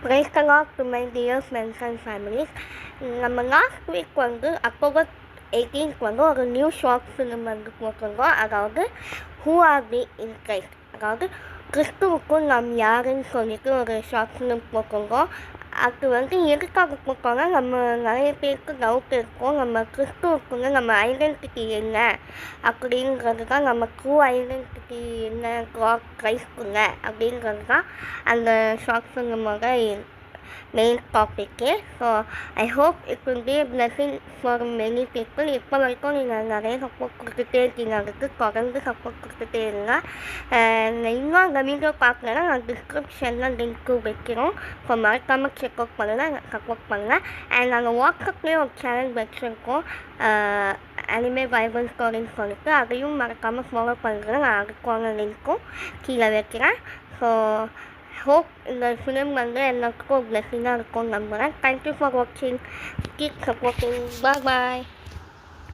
Praise the Lord to my dear friends and families. நம்ம last week October 18th ஒரு new short film போட்டிருந்தோம். அதாவது who are we in Christ, அதாவது கிறிஸ்துவுக்குள் நாம் யாருன்னு சொல்லிட்டு ஒரு ஷார்ட் ஃபிலிம் போட்டிருந்தோம். அது எதுக்காக போட்டோம்னா, நம்ம நிறைய பேருக்கு டவுட் இருக்கும், நம்ம கிறிஸ்துவுக்குள்ள நம்ம ஐடென்டிட்டி என்ன அப்படிங்கிறது தான், நம்ம ட்ரூ ஐடென்டிட்டி என்ன கிரைஸ்டுக்குள்ள அப்படிங்கிறது தான் அந்த short ஃபிலிமோட main topic. So I hope it will be a blessing for many people. இப்போ வரைக்கும் நீங்கள் நிறைய சப்போர்ட் கொடுத்துட்டே இருக்கீங்க, அதுக்கு தொடர்ந்து சப்போர்ட் கொடுத்துட்டே இருங்க. இன்னும் அந்த வீடியோ பார்க்கலன்னா நான் டிஸ்கிரிப்ஷனில் லிங்க்கு வைக்கிறோம். ஸோ மறக்காமல் செக் அவுட் பண்ணுங்கள், சப்போர்ட் பண்ணுங்கள். அண்ட் நாங்கள் வாட்ஸ்அப்லேயே ஒரு சேனல் வச்சுருக்கோம், அனிமே பைபிள் ஸ்டோரின்னு சொல்லிட்டு, அதையும் மறக்காமல் ஃபாலோ பண்ணுறேன். நான் அதுக்கான லிங்க்கும் கீழே வைக்கிறேன். ஸோ hope இந்த ஃபிலிம் எல்லாத்துக்கும் பிளெஸிங்காக இருக்கும்னு நம்புகிறேன். தேங்க்யூ ஃபார் வாட்சிங், கீப் சப்போர்ட்டிங், பாய் பாய்.